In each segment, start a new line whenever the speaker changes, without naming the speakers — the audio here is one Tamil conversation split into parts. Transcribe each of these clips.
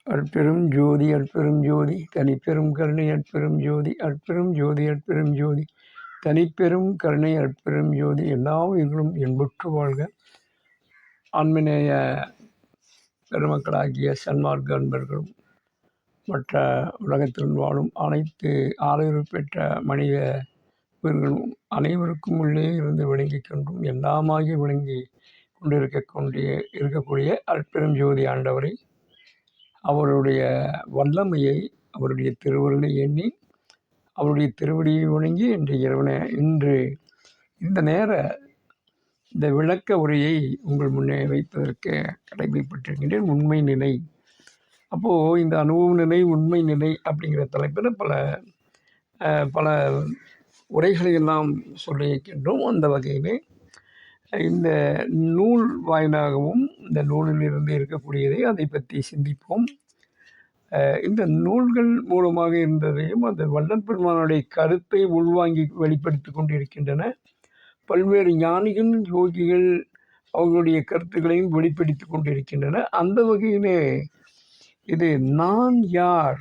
அற்பெரும் ஜோதி அற்பெரும் ஜோதி தனிப்பெரும் கருணை அற்பெரும் ஜோதி அற்பெரும் ஜோதி அற்பெரும் ஜோதி தனிப்பெரும் கருணை அற்பெரும் ஜோதி எல்லா உயிர்களும் என்புற்று வாழ்க. ஆன்மநேய பெருமக்களாகிய சன்மார்க்க அன்பர்களும் மற்ற உலகத்தில் வாழும் அனைத்து ஆதரவு பெற்ற மனித உயிர்களும் அனைவருக்கும் உள்ளே இருந்து விளங்கிக் கொண்டும் எல்லாமாகி விளங்கி இருக்கக்கூடிய அற்பெரும் ஜோதி ஆண்டவரை, அவருடைய வல்லமையை, அவருடைய திருவருளை எண்ணி அவருடைய திருவடியை வணங்கி இன்று இந்த நேர இந்த விளக்க உரையை உங்கள் முன்னே வைப்பதற்கு கடமைப்பட்டிருக்கின்றேன். உண்மை நிலை. அப்போது இந்த அனுபவ நிலை, உண்மை நிலை அப்படிங்கிற தலைப்பில் பல உரைகளை எல்லாம் சொல்லியிருக்கின்றோம். அந்த வகையிலே இந்த நூல் வாயிலாகவும் இந்த நூலில் இருந்து இருக்கக்கூடியதை அதை பற்றி சிந்திப்போம். இந்த நூல்கள் மூலமாக இருந்ததையும் அந்த வள்ளல் பெருமானுடைய கருத்தை உள்வாங்கி வெளிப்படுத்தி கொண்டிருக்கின்றன. பல்வேறு ஞானிகள், யோகிகள் அவர்களுடைய கருத்துக்களையும் வெளிப்படுத்தி கொண்டிருக்கின்றன. அந்த வகையிலே இது நான் யார்,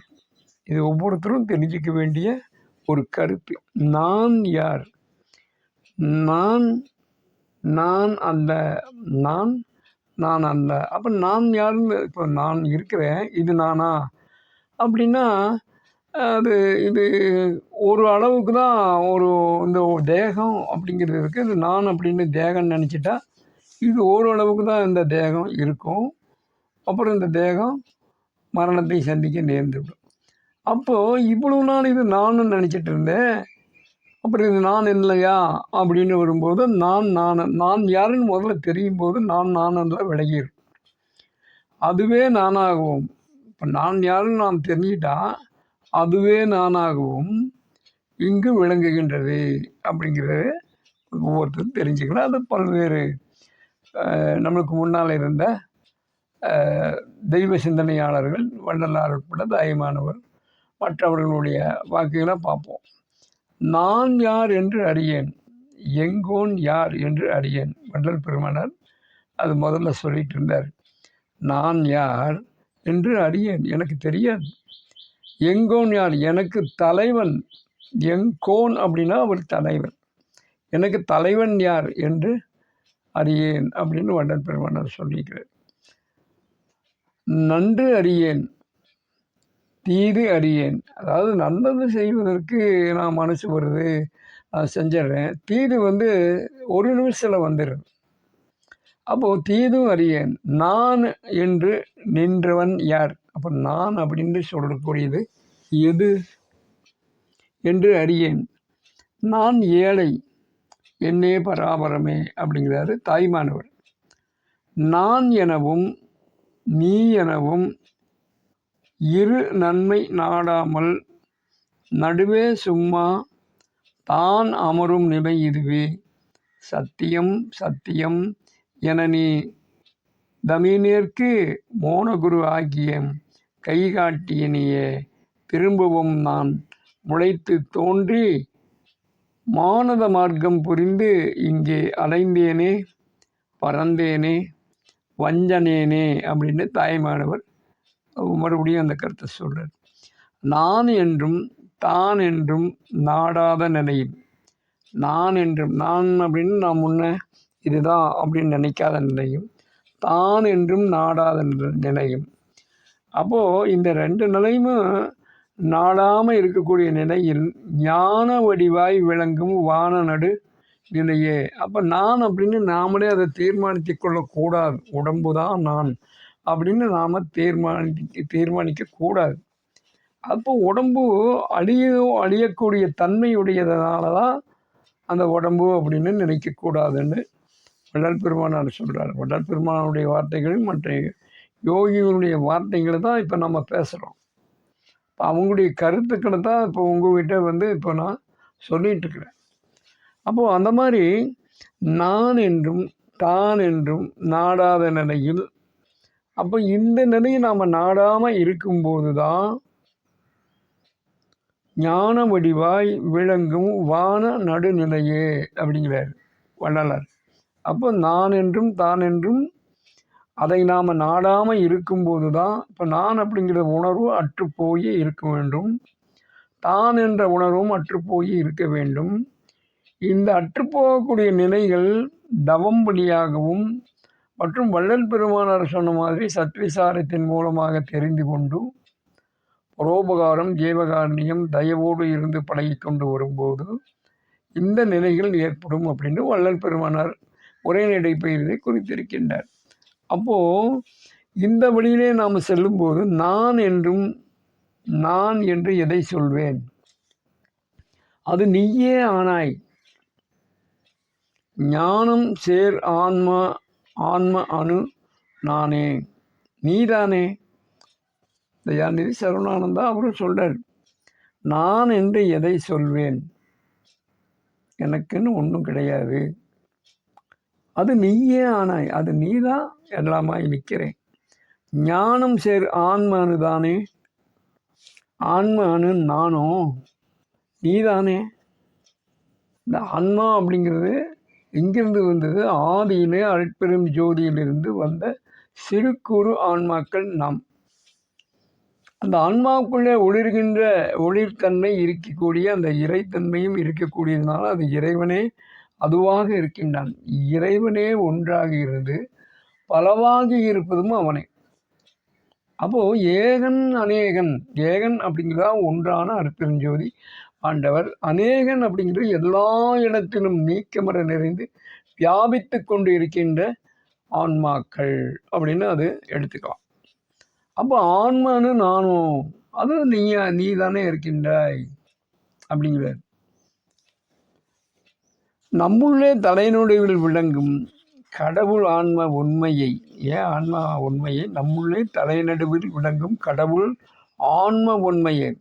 இது ஒவ்வொருத்தரும் தெரிஞ்சிக்க வேண்டிய ஒரு கருத்து. நான் யார்? நான் அல்ல, நான் அல்ல. அப்போ நான் யாருன்னு, இப்போ நான் இருக்கிறேன், இது நானா அப்படின்னா இது ஒரு அளவுக்கு தான். இந்த தேகம் அப்படிங்கிறது இருக்குது. இது நான் அப்படின்னு தேகம் நினச்சிட்டா இது ஓரளவுக்கு தான் இந்த தேகம் இருக்கும். அப்புறம் இந்த தேகம் மரணத்தை சந்திக்க நேர்ந்துவிடும். அப்போது இவ்வளவு நாள் இது நான் நினச்சிட்டு இருந்தேன். அப்புறம் இது நான் இல்லையா அப்படின்னு வரும்போது நான் யாருன்னு முதல்ல தெரியும் போது நான் விலகிடும். அதுவே நானாகவும், இப்போ நான் யாருன்னு நாம் தெரிஞ்சிட்டா அதுவே நானாகவும் இங்கு விளங்குகின்றது அப்படிங்கிறது ஒவ்வொருத்தரும் தெரிஞ்சுக்கலாம். அது பல்வேறு நம்மளுக்கு முன்னால் இருந்த தெய்வ சிந்தனையாளர்கள், வள்ளலார் உட்பட தாய்மானவர் மற்றவர்களுடைய வாக்குகளை பார்ப்போம். நான் யார் என்று அறியேன், எங்கோன் யார் என்று அறியேன். வள்ளல் பெருமானார் அது முதல்ல சொல்லிட்டு இருந்தார். நான் யார் என்று அறியேன், எனக்கு தெரியாது. எங்கோன் யார், எனக்கு தலைவன். எங்கோன் அப்படின்னா அவர் தலைவன். எனக்கு தலைவன் யார் என்று அறியேன் அப்படின்னு வள்ளல் பெருமானார் சொல்லிக்கிறார். நன்று அறியேன், தீது அறியேன். அதாவது நல்லது செய்வதற்கு நான் மனசு வருது, நான் செஞ்சிடறேன். தீது ஒரு நிமிஷத்தில் வந்துடுது. அப்போது தீதும் அறியேன். நான் என்று நின்றவன் யார்? அப்போ நான் அப்படின்னு சொல்லக்கூடியது எது என்று அறியேன். நான் ஏழை, என்னே பராபரமே அப்படிங்கிறாரு தாய்மானவர். நான் எனவும் நீ எனவும் இரு நன்மை நாடாமல் நடுவே சும்மா தான் அமரும் நிலை இதுவே. சத்தியம் சத்தியம் என நீ தமிழேற்கு மோனகுரு ஆகிய கை காட்டியனியே. திரும்பவும் நான் முளைத்து தோன்றி மானத மார்க்கம் புரிந்து இங்கே அலைந்தேனே, பறந்தேனே, வஞ்சனேனே அப்படின்னு தாய்மானவர் மறுபடியும் அந்த கருத்தை சொல்கிறார். நான் என்றும் தான் என்றும் நாடாத நிலையில், நான் என்றும், நான் அப்படின்னு நான் முன்ன இதுதான் அப்படின்னு நினைக்காத நிலையும், தான் என்றும் நாடாத நிலையும். அப்போது இந்த ரெண்டு நிலையும் நாடாமல் இருக்கக்கூடிய நிலையில் ஞான வடிவாய் விளங்கும் வான நடு நிலையே. அப்போ நான் அப்படின்னு நாமளே அதை தீர்மானித்து கொள்ளக்கூடாது. உடம்பு தான் நான் அப்படின்னு நாம் தீர்மானிக்கக்கூடாது. அப்போ உடம்பு அழியக்கூடிய தன்மையுடையதுனால தான் அந்த உடம்பு அப்படின்னு நினைக்கக்கூடாதுன்னு வள்ளல் பெருமானார் சொல்கிறார். வள்ளல் பெருமானுடைய வார்த்தைகள் மற்ற யோகிகளுடைய வார்த்தைகளை தான் இப்போ நம்ம பேசுகிறோம். இப்போ அவங்களுடைய கருத்துக்களை தான் இப்போ உங்கள்கிட்ட இப்போ நான் சொல்லிகிட்டு இருக்கிறேன். அப்போது அந்த மாதிரி நான் என்றும் தான் என்றும் நாடாத நிலையில், அப்போ இந்த நிலையை நாம் நாடாமல் இருக்கும்போது தான் ஞான வடிவாய் விளங்கும் வான நடுநிலையே அப்படிங்கிறார் வள்ளலார். அப்போ நான் என்றும் தான் என்றும் அதை நாம் நாடாமல் இருக்கும்போது தான் இப்போ நான் அப்படிங்கிற உணர்வு அற்றுப்போய் இருக்க வேண்டும். தான் என்ற உணர்வும் அற்றுப்போய் இருக்க வேண்டும். இந்த அற்றுப்போகக்கூடிய நிலைகள் தவம் வழியாகவும் மற்றும் வள்ளல் பெருமானார் சொன்ன மாதிரி சத்விசாரத்தின் மூலமாக தெரிந்து கொண்டு பரோபகாரம் ஜீவகாரணியம் தயவோடு இருந்து பழகி கொண்டு வரும்போது இந்த நிலைகள் ஏற்படும் அப்படின்னு வள்ளல் பெருமானார் உரைநடை பயிரை குறித்திருக்கின்றார். அப்போது இந்த வழியிலே நாம் செல்லும்போது நான் என்றும் நான் என்று எதை சொல்வேன்? அது நீயே ஆனாய். ஞானம் சேர் ஆன்மா ஆன்ம அணு நானே, நீதானே. தயாநிதி சரவணானந்தா அவரும் சொல்றார், நான் என்று எதை சொல்வேன்? எனக்குன்னு ஒன்றும் கிடையாது. அது நீயே ஆனாய், அது நீதான் எல்லாமாய் நிற்கிறேன். ஞானம் சேர் ஆன்ம அணு தானே, ஆன்ம அணு நானோ நீதானே. இந்த ஆன்மா அப்படிங்கிறது எங்கிருந்து வந்தது? ஆதியிலே அருட்பெரும் ஜோதியிலிருந்து வந்த சிறு குறு ஆன்மாக்கள் நாம். அந்த ஆன்மாவுக்குள்ளே ஒளிர்கின்ற ஒளிர்தன்மை இருக்கக்கூடிய அந்த இறைத்தன்மையும் இருக்கக்கூடியதுனால அது இறைவனே அதுவாக இருக்கின்றான். இறைவனே ஒன்றாக இருந்து பலவாகி இருப்பதும் அவனே. அப்போது ஏகன் அநேகன், ஏகன் அப்படிங்கிறதா ஒன்றான அருட்பெருஞ்சோதி ஆண்டவர், அநேகன் அப்படிங்கிறது எல்லா இடத்திலும் நீக்கமர நிறைந்து வியாபித்து கொண்டு இருக்கின்ற ஆன்மாக்கள் அப்படின்னு அது எடுத்துக்கலாம். அப்போ ஆன்மானு நானும், அது நீ தானே இருக்கின்றாய் அப்படிங்கிறார். நம்முள்ளே தலைநொடிவில் விளங்கும் கடவுள் ஆன்ம உண்மையை, ஏன் ஆன்மா உண்மையை, நம்முள்ளே தலைநடுவில் விளங்கும் கடவுள் ஆன்ம உண்மையை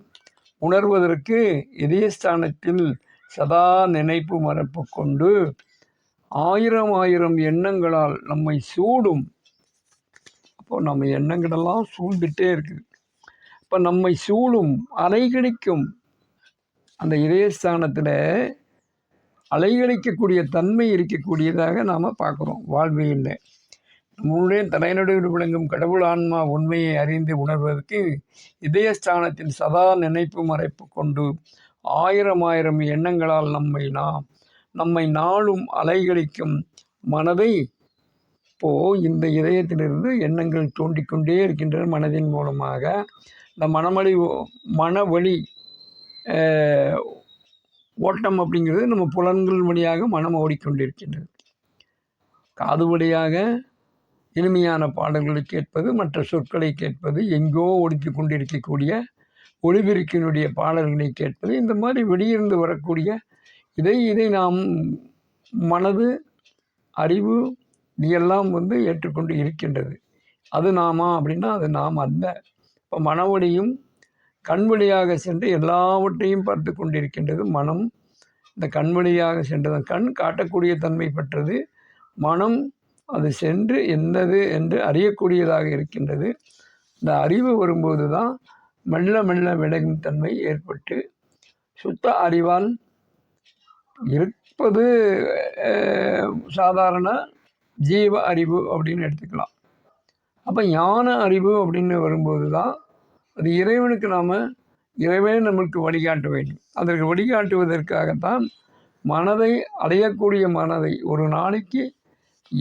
உணர்வதற்கு இதயஸ்தானத்தில் சதா நினைப்பு மறப்பு கொண்டு ஆயிரம் ஆயிரம் எண்ணங்களால் நம்மை சூடும். அப்போ நம்ம எண்ணங்களெல்லாம் சூழ்ந்துட்டே இருக்குது. இப்போ நம்மை சூடும் அலைகழிக்கும் அந்த இதயஸ்தானத்தில் அலைகழிக்கக்கூடிய தன்மை இருக்கக்கூடியதாக நாம் பார்க்குறோம் வாழ்வியலில். நம்முடைய தலைநடுவில் விளங்கும் கடவுள் ஆன்மா உண்மையை அறிந்து உணர்வதற்கு இதயஸ்தானத்தில் சதா நினைப்பு மறைப்பு கொண்டு ஆயிரம் ஆயிரம் எண்ணங்களால் நம்மை நாளும் அலைகழிக்கும் மனதை இந்த இதயத்திலிருந்து எண்ணங்கள் தோண்டிக்கொண்டே இருக்கின்றன. மனதின் மூலமாக இந்த மனவழி ஓட்டம் அப்படிங்கிறது நம்ம புலன்கள் வழியாக மனம் ஓடிக்கொண்டிருக்கின்றது. காது வழியாக இனிமையான பாடல்களை கேட்பது, மற்ற சொற்களை கேட்பது, எங்கோ ஒடுக்கி கொண்டிருக்கக்கூடிய ஒளிபெருக்கினுடைய பாடல்களை கேட்பது, இந்த மாதிரி வெளியிருந்து வரக்கூடிய இதை நாம் மனது அறிவு எல்லாம் ஏற்றுக்கொண்டு இருக்கின்றது. அது நாமா அப்படின்னா அது நாம் அல்ல. இப்போ மனவழியும் கண் வழியாக சென்று எல்லாவற்றையும் பார்த்து கொண்டிருக்கின்றது மனம். இந்த கண் வழியாக சென்றதன் கண் காட்டக்கூடிய தன்மை பெற்றது, மனம் அது சென்று என்னது என்று அறியக்கூடியதாக இருக்கின்றது. இந்த அறிவு வரும்போது தான் மெல்ல மெல்ல விலகும் தன்மை ஏற்பட்டு சுத்த அறிவால் இருப்பது சாதாரண ஜீவ அறிவு அப்படின்னு எடுத்துக்கலாம். அப்போ ஞான அறிவு அப்படின்னு வரும்போது தான் அது இறைவனுக்கு இறைவனே நம்மளுக்கு வழிகாட்ட வேண்டும். அதற்கு வழிகாட்டுவதற்காகத்தான் மனதை அடையக்கூடிய மனதை ஒரு நாளைக்கு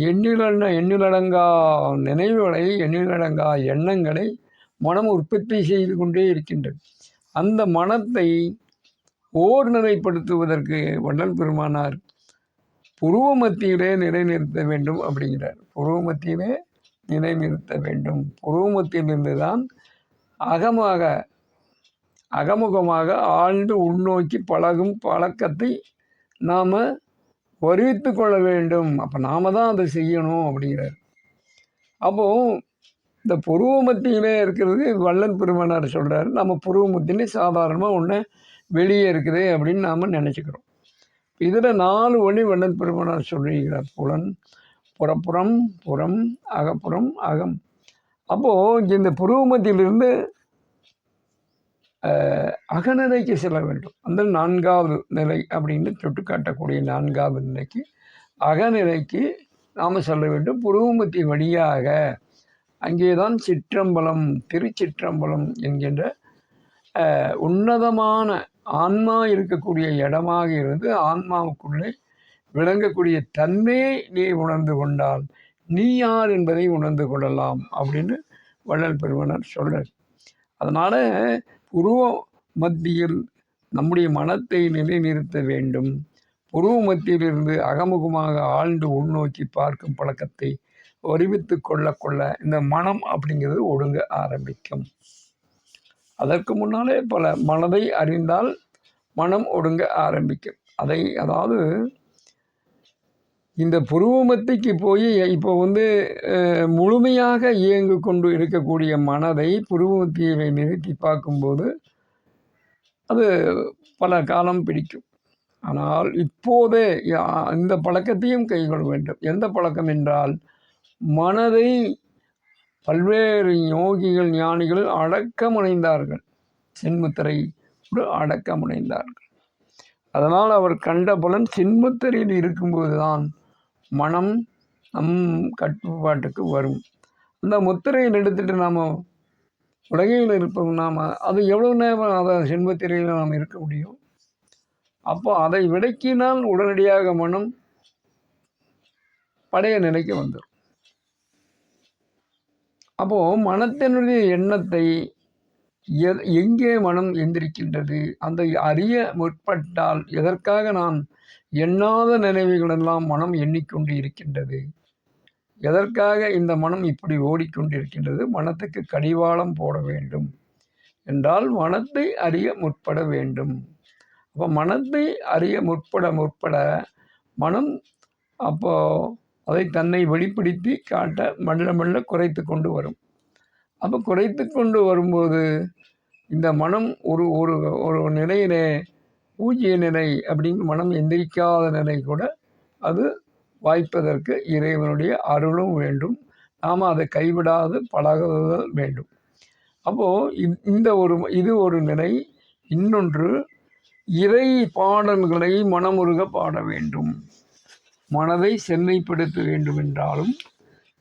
எண்ணிலடங்கா நினைவுகளை, எண்ணிலடங்கா எண்ணங்களை மனம் உற்பத்தி செய்து கொண்டே இருக்கின்றது. அந்த மனத்தை நிலைப்படுத்துவதற்கு வள்ளல் பெருமானார் புருவ மத்தியிலே நிலைநிறுத்த வேண்டும் அப்படிங்கிறார். புருவ மத்தியிலே நிலைநிறுத்த வேண்டும். புருவ மத்தியிலிருந்து தான் அகமுகமாக ஆழ்ந்து உள்நோக்கி பழகும் பழக்கத்தை நாம் வருவித்து கொள்ள வேண்டும். அப்போ நாம் தான் அதை செய்யணும் அப்படிங்கிறார். அப்போது இந்த புருவ மத்தியிலே இருக்கிறது வள்ளல் பெருமானார் சொல்கிறார். நம்ம புருவ மத்தியிலே சாதாரணமாக ஒன்று வெளியே இருக்குது அப்படின்னு நாம் நினச்சிக்கிறோம். இதில் 4 வழி வள்ளல் பெருமானார் சொல்லியிருக்கிறார். புலன், புறப்புறம், புறம், அகப்புறம், அகம். அப்போது இந்த புருவ மத்தியிலிருந்து அகநிலைக்கு செல்ல வேண்டும். அந்த 4வது நிலை அப்படின்னு தொட்டு காட்டக்கூடிய 4வது நிலைக்கு அகநிலைக்கு நாம் செல்ல வேண்டும். புருவ மத்திய வழியாக அங்கேதான் சிற்றம்பலம், திருச்சிற்றம்பலம் என்கின்ற உன்னதமான ஆன்மா இருக்கக்கூடிய இடமாக இருந்து ஆன்மாவுக்குள்ளே விளங்கக்கூடிய தன்மையை நீ உணர்ந்து கொண்டால் நீ யார் என்பதை உணர்ந்து கொள்ளலாம் அப்படின்னு வள்ளல் பெருமனார் சொல்றார். அதனால புருவ மத்தியில் நம்முடைய மனத்தை நிலைநிறுத்த வேண்டும். புருவ மத்தியிலிருந்து அகமுகமாக ஆழ்ந்து உள்நோக்கி பார்க்கும் பழக்கத்தை வருவித்து கொள்ள இந்த மனம் அப்படிங்கிறது ஒடுங்க ஆரம்பிக்கும். அதற்கு முன்னாலே பல மனதை அறிந்தால் மனம் ஒடுங்க ஆரம்பிக்கும். அதாவது இந்த புருவமத்திக்கு போய் இப்போ முழுமையாக இயங்கு கொண்டு இருக்கக்கூடிய மனதை புருவமத்தியை நிறுத்தி பார்க்கும்போது அது பல காலம் பிடிக்கும். ஆனால் இப்போதே இந்த பழக்கத்தையும் கைகொள்ள வேண்டும். எந்த பழக்கம் என்றால், மனதை பல்வேறு யோகிகள் ஞானிகள் அடக்கமுனைந்தார்கள். சின்முத்திரை அடக்கமுனைந்தார்கள். அதனால் அவர் கண்ட பலன் சின்முத்திரையில் இருக்கும்போது தான் மனம் நம் கட்டுப்பாட்டுக்கு வரும். அந்த முத்திரையில் எடுத்துட்டு நாம் உலகையில் இருப்போம். நாம் அது எவ்வளோ நேரம் அதை சின்முத்திரையில் நாம் இருக்க முடியும்? அப்போ அதை விடக்கினால் உடனடியாக மனம் பழைய நிலைக்கு வந்துடும். அப்போது மனத்தினுடைய எண்ணத்தை எங்கே மனம் எந்திரிக்கின்றது அந்த அறிய முற்பட்டால் எதற்காக நான் எண்ணாத நினைவுகளெல்லாம் மனம் எண்ணிக்கொண்டு இருக்கின்றது, எதற்காக இந்த மனம் இப்படி ஓடிக்கொண்டிருக்கின்றது, மனத்துக்கு கடிவாளம் போட வேண்டும் என்றால் மனத்தை அறிய முற்பட வேண்டும். அப்போ மனத்தை அறிய முற்பட மனம் அப்போ அதை தன்னை வெளிப்படுத்தி காட்ட மெல்ல மெல்ல குறைத்து கொண்டு வரும். அப்போ குறைத்து கொண்டு வரும்போது இந்த மனம் ஒரு ஒரு ஒரு நிலையிலே பூஜ்ய நிலை அப்படின்னு மனம் எந்திரிக்காத நிலை கூட அது வாய்ப்பதற்கு இறைவனுடைய அருளும் வேண்டும். நாம் அதை கைவிடாது பழகுதல் வேண்டும். அப்போது இது ஒரு நிலை. இன்னொன்று, இறை பாடல்களை மனமுருக பாட வேண்டும். மனதை செம்மைப்படுத்த வேண்டும் என்றாலும்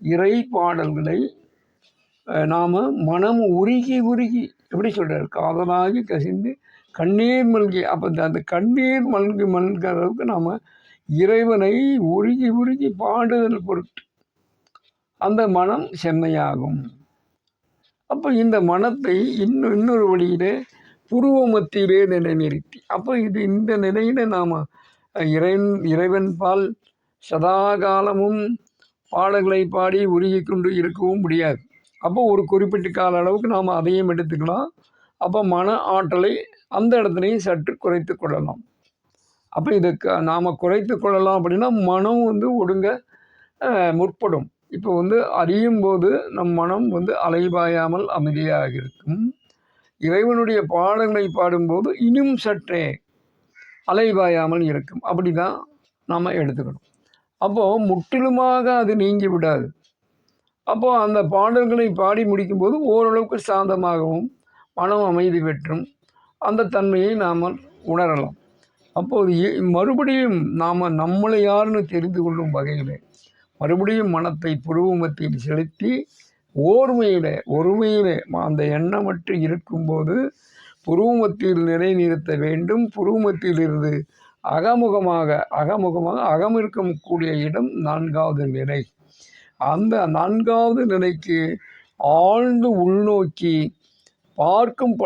இறை பாடல்களை நாம் மனம் உருகி எப்படி சொல்கிறார், காதலாகி கசிந்து கண்ணீர் மல்கி. அப்போ அந்த கண்ணீர் மல்கிற அளவுக்கு நாம் இறைவனை உருகி பாடுதல் பொருட்டு அந்த மனம் செம்மையாகும். அப்போ இந்த மனத்தை இன்னொரு வழியிலே புருவ மத்தியிலே நிலைநிறுத்தி, அப்போ இந்த நிலையில நாம் இறைவன் பால் சதாகாலமும் பாடல்களை பாடி உருகி கொண்டு இருக்கவும் முடியாது. அப்போ ஒரு குறிப்பிட்ட கால அளவுக்கு நாம் அதையும் எடுத்துக்கலாம். அப்போ மன ஆற்றலை அந்த இடத்துலையும் சற்று குறைத்து கொள்ளலாம். அப்போ இதுக்கு நாம் குறைத்து கொள்ளலாம் அப்படின்னா மனம் ஒடுங்க முற்படும். இப்போ அறியும் போது நம் மனம் அலைபாயாமல் அமைதியாக இருக்கும். இறைவனுடைய பாடல்களை பாடும்போது இன்னும் சற்றே அலைபாயாமல் இருக்கும். அப்படி தான் நாம் எடுத்துக்கணும். அப்போது முற்றிலுமாக அது நீங்கி விடாது. அப்போது அந்த பாடல்களை பாடி முடிக்கும்போது ஓரளவுக்கு சாந்தமாகவும் மனம் அமைதி பெற்றும் அந்த தன்மையை நாம் உணரலாம். அப்போது மறுபடியும் நாம் நம்மளை யாருன்னு தெரிந்து கொள்ளும் வகையில் மறுபடியும் மனத்தை புருவமத்தில் செலுத்தி ஒருமையிலே அந்த எண்ணமற்று இருக்கும்போது புருவமத்தில் நிலைநிறுத்த வேண்டும். புருவமத்திலிருந்து அகமுகமாக அகம் இருக்கக்கூடிய இடம் 4வது நிலை. அந்த 4வது நிலைக்கு ஆழ்ந்து உள்நோக்கி பார்க்கும்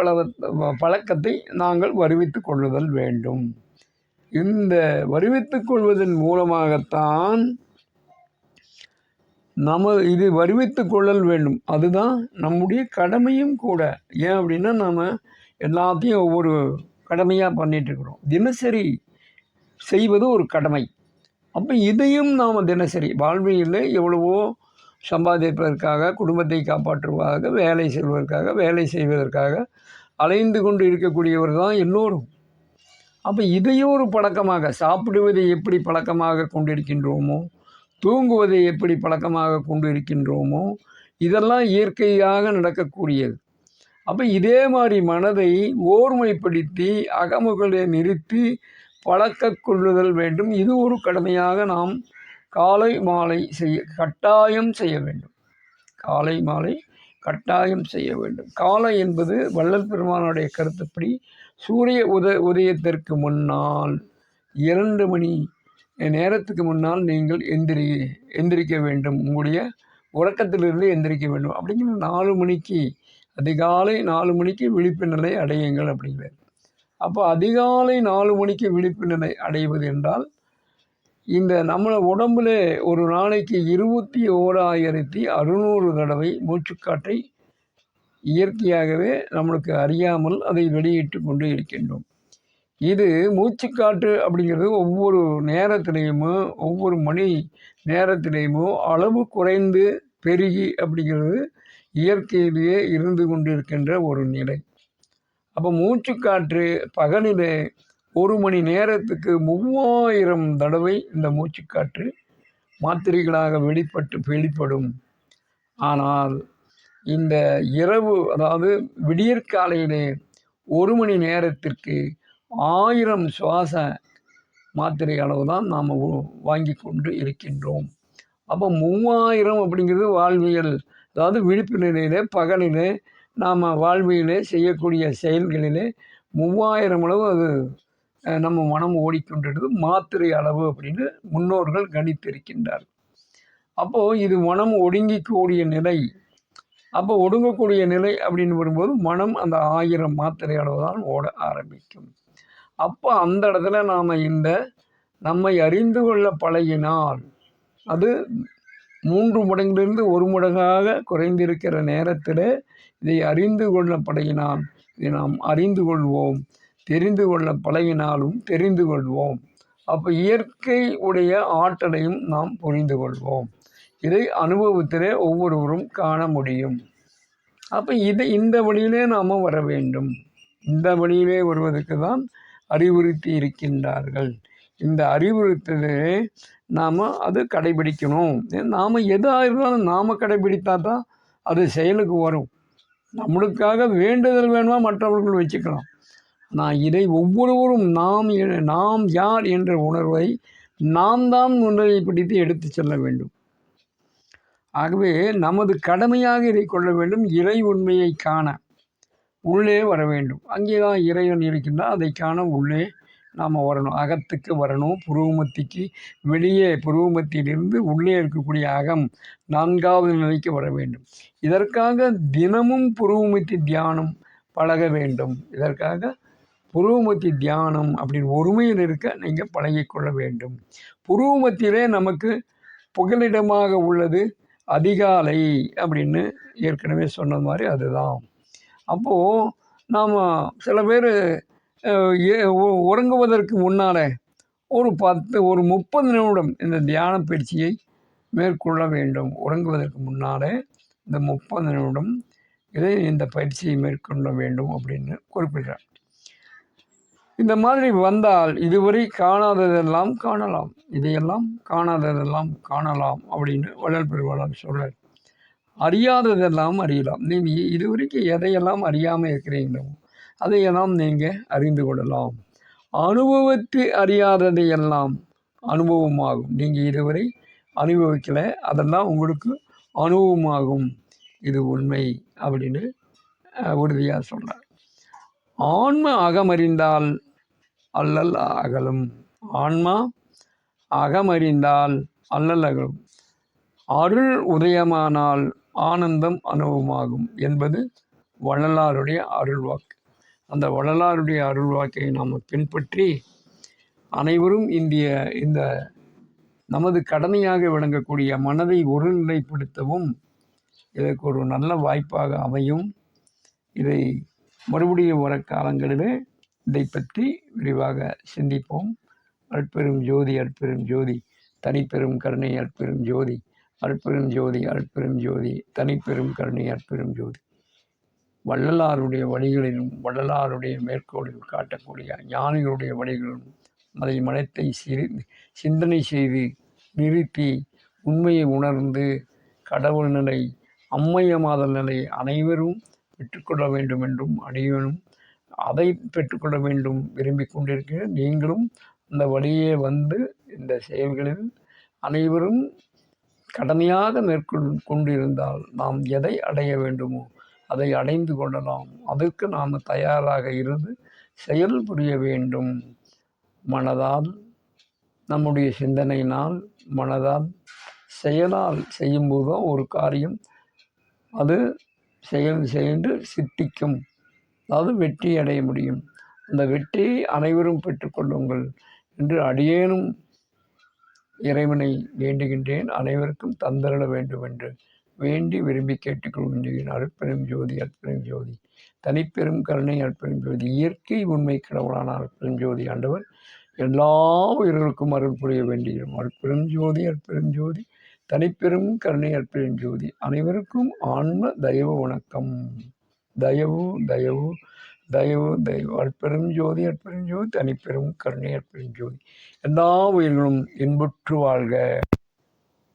பழக்கத்தை நாங்கள் வருவித்து கொள்ளுதல் வேண்டும். இந்த வருவித்து கொள்வதன் மூலமாகத்தான் இது வருவித்து கொள்ளல் வேண்டும். அதுதான் நம்முடைய கடமையும் கூட. ஏன் அப்படின்னா நாம் எல்லாத்தையும் ஒவ்வொரு கடமையாக பண்ணிகிட்ருக்குறோம். தினசரி செய்வது ஒரு கடமை. அப்போ இதையும் நாம் தினசரி வாழ்வியலில் எவ்வளவோ சம்பாதிப்பதற்காக, குடும்பத்தை காப்பாற்றுவதற்காக, வேலை செய்வதற்காக அலைந்து கொண்டு இருக்கக்கூடியவர் தான் எல்லோரும். அப்போ இதையும் ஒரு பழக்கமாக, சாப்பிடுவதை எப்படி பழக்கமாக கொண்டிருக்கின்றோமோ, தூங்குவதை எப்படி பழக்கமாக கொண்டு இருக்கின்றோமோ, இதெல்லாம் இயற்கையாக நடக்கக்கூடியது. அப்போ இதே மாதிரி மனதை ஓர்மைப்படுத்தி அகமுகளை நிறுத்தி பழக்க கொள்ளுதல் வேண்டும். இது ஒரு கடமையாக நாம் காலை மாலை கட்டாயம் செய்ய வேண்டும். காலை மாலை கட்டாயம் செய்ய வேண்டும். காலை என்பது வள்ளல் பெருமானுடைய கருத்துப்படி சூரிய உதயத்திற்கு முன்னால் 2 மணி நேரத்துக்கு முன்னால் நீங்கள் எந்திரிக்க வேண்டும். உங்களுடைய உறக்கத்திலிருந்து எந்திரிக்க வேண்டும். அப்படிங்கிற 4 மணிக்கு அதிகாலை 4 மணிக்கு விழிப்பு நிலை அடையுங்கள் அப்படிங்கிறார். அப்போ அதிகாலை 4 மணிக்கு விழிப்பு நிலை அடைவது என்றால் இந்த நம்ம உடம்புல ஒரு நாளைக்கு 21,600 தடவை மூச்சுக்காற்றை இயற்கையாகவே நம்மளுக்கு அறியாமல் அதை வெளியிட்டு கொண்டு இருக்கின்றோம். இது மூச்சுக்காற்று அப்படிங்கிறது ஒவ்வொரு நேரத்திலையுமோ ஒவ்வொரு மணி நேரத்திலையுமோ அளவு குறைந்து பெருகி அப்படிங்கிறது இயற்கையிலேயே இருந்து கொண்டிருக்கின்ற ஒரு நிலை. அப்போ மூச்சுக்காற்று பகலிலே 1 மணி நேரத்துக்கு 3000 தடவை இந்த மூச்சுக்காற்று மாத்திரைகளாக வெளிப்படும். ஆனால் இந்த இரவு, அதாவது விடியற்காலையிலே 1 மணி நேரத்திற்கு 1000 சுவாச மாத்திரை அளவு தான் நாம் வாங்கி கொண்டு இருக்கின்றோம். அப்போ 3000 அப்படிங்கிறது வாழ்வியல், அதாவது விழிப்பு நிலையிலே பகலிலே நாம் வாழ்வியலே செய்யக்கூடிய செயல்களிலே 3000 அளவு அது நம்ம மனம் ஓடிக்கொண்டிருக்கிறது மாத்திரை அளவு அப்படின்னு முன்னோர்கள் கணித்திருக்கின்றார். அப்போது இது மனம் ஒடுங்கக்கூடிய நிலை. அப்போ ஒடுங்கக்கூடிய நிலை அப்படின்னு வரும்போது மனம் அந்த 1000 மாத்திரை அளவு தான் ஓட ஆரம்பிக்கும். அப்போ அந்த இடத்துல நாம் நம்மை அறிந்து கொள்ள பழகினால், அது 3 மடங்கிலிருந்து 1 மடங்காக குறைந்திருக்கிற நேரத்தில் இதை அறிந்து கொள்ள பழகினால் இதை நாம் அறிந்து கொள்வோம். தெரிந்து கொள்ள பழகினாலும் தெரிந்து கொள்வோம். அப்போ இயற்கை உடைய ஆற்றலையும் நாம் புரிந்து கொள்வோம். இதை அனுபவத்திலே ஒவ்வொருவரும் காண முடியும். அப்போ இந்த வழியிலே நாம் வர வேண்டும். இந்த வழியிலே வருவதற்கு தான் அறிவுறுத்தி இருக்கின்றார்கள். இந்த அறிவுறுத்தலே நாம் அது கடைபிடிக்கணும். நாம் எதாக இருந்தாலும் நாம் கடைபிடித்தா தான் அது செயலுக்கு வரும். நம்மளுக்காக வேண்டுதல் வேணுமா மற்றவர்கள் வச்சுக்கலாம். நான் இதை ஒவ்வொருவரும் நாம் யார் என்ற உணர்வை நாம் தான் முன்னிலைப்படுத்தி எடுத்து செல்ல வேண்டும். ஆகவே நமது கடமையாக இதை கொள்ள வேண்டும். இறை உண்மையை காண உள்ளே வர வேண்டும். அங்கே தான் இறைவன் இருக்கின்றான். அதை காண உள்ளே நாம் வரணும். அகத்துக்கு வரணும். புருவமத்திக்கு வெளியே, புருவமத்தியிலிருந்து உள்ளே இருக்கக்கூடிய அகம் 4வது நிலைக்கு வர வேண்டும். இதற்காக தினமும் புருவமத்தி தியானம் பழக வேண்டும். இதற்காக புருவமத்தி தியானம் அப்படின்னு ஒருமையில் இருக்க நீங்கள் பழகிக்கொள்ள வேண்டும். புருவமத்தியிலே நமக்கு புகலிடமாக உள்ளது அதிகாலை அப்படின்னு ஏற்கனவே சொன்னது மாதிரி அதுதான். அப்போது நாம் சில பேர் உறங்குவதற்கு முன்னால் ஒரு 30 நிமிடம் இந்த தியான பயிற்சியை மேற்கொள்ள வேண்டும். உறங்குவதற்கு முன்னால் இந்த 30 நிமிடம் இந்த பயிற்சியை மேற்கொள்ள வேண்டும் அப்படின்னு குறிப்பிடுறார். இந்த மாதிரி வந்தால் இதுவரை காணாததெல்லாம் காணலாம், இதையெல்லாம் காணாததெல்லாம் காணலாம் அப்படின்னு வள்ளல் பெருமானார் சொல்கிறார். அறியாததெல்லாம் அறியலாம். நீங்கள் இதுவரைக்கும் எதையெல்லாம் அறியாமல் இருக்கிறீங்களோ அதையெல்லாம் நீங்கள் அறிந்து கொள்ளலாம். அனுபவத்து அறியாததையெல்லாம் அனுபவமாகும். நீங்கள் இதுவரை அனுபவிக்கலை, அதெல்லாம் உங்களுக்கு அனுபவமாகும். இது உண்மை அப்படின்னு உறுதியாக சொல்கிறார். ஆன்ம அகமறிந்தால் அல்லல் அகலும். ஆன்மா அகமறிந்தால் அல்லல் அகலும். அருள் உதயமானால் ஆனந்தம் அனுபவமாகும் என்பது வள்ளலாருடைய அருள்வாக்கு. அந்த வள்ளலாருடைய அருள்வாக்கை நாம் பின்பற்றி அனைவரும் இந்த நமது கடமையாக விளங்கக்கூடிய மனதை ஒருநிலைப்படுத்தவும் இதற்கு ஒரு நல்ல வாய்ப்பாக அமையும். இதை மறுபடியும் வர காலங்களிலே இதை பற்றி விரிவாக சிந்திப்போம். அற்பெரும் ஜோதி அற்பெரும் ஜோதி தனிப்பெரும் கருணை அற்பெரும் ஜோதி அற்பெரும் ஜோதி அற்பெரும் ஜோதி தனிப்பெரும் கருணை அற்பெரும் ஜோதி. வள்ளலாருடைய வழிகளிலும் வள்ளலாருடைய மேற்கோளில் காட்டக்கூடிய ஞானிகளுடைய வழிகளிலும் அதை மனத்தை சிந்தனை செய்து நிறுத்தி உண்மையை உணர்ந்து கடவுள் நிலை, அம்மையமாதல் நிலை அனைவரும் பெற்றுக்கொள்ள வேண்டும் என்றும் அனைவரும் அதை பெற்றுக்கொள்ள வேண்டும் விரும்பி கொண்டிருக்கிற நீங்களும் அந்த வழியே வந்து இந்த செயல்களில் அனைவரும் கடமையாக கொண்டிருந்தால் நாம் எதை அடைய வேண்டுமோ அதை அடைந்து கொள்ளலாம். அதற்கு நாம் தயாராக இருந்து செயல் புரிய வேண்டும். மனதால், நம்முடைய சிந்தனையினால், மனதால், செயலால் செய்யும்போது தான் ஒரு காரியம் அது செய்து சித்திக்கும். அதாவது வெற்றி அடைய முடியும். அந்த வெற்றியை அனைவரும் பெற்றுக்கொள்ளுங்கள் என்று அடியேனும் இறைவனை வேண்டுகின்றேன். அனைவருக்கும் தந்தருள வேண்டும் என்று வேண்டி விரும்பி கேட்டுக்கொள்கின்றேன். அருட்பெரும் ஜோதி, அருட்பெரும் ஜோதி, தனிப்பெரும் கருணை, அருட்பெரும் ஜோதி, இயற்கை உண்மை கடவுளான அருட்பெரும் ஜோதி ஆண்டவர் எல்லா உயிர்களுக்கும் அருள் புரிய வேண்டியும். அருட்பெரும் ஜோதி, அருட்பெரும் ஜோதி, தனிப்பெரும் கருணை, அருட்பெரும் ஜோதி. அனைவருக்கும் ஆன்ம தயவு வணக்கம். தயவு தயவு தயவு தயவு. அருட்பெரும் ஜோதி, அருட்பெரும் ஜோதி, தனிப்பெரும் கருணை, அருட்பெரும் ஜோதி. எல்லா உயிர்களும் இன்புற்று வாழ்க.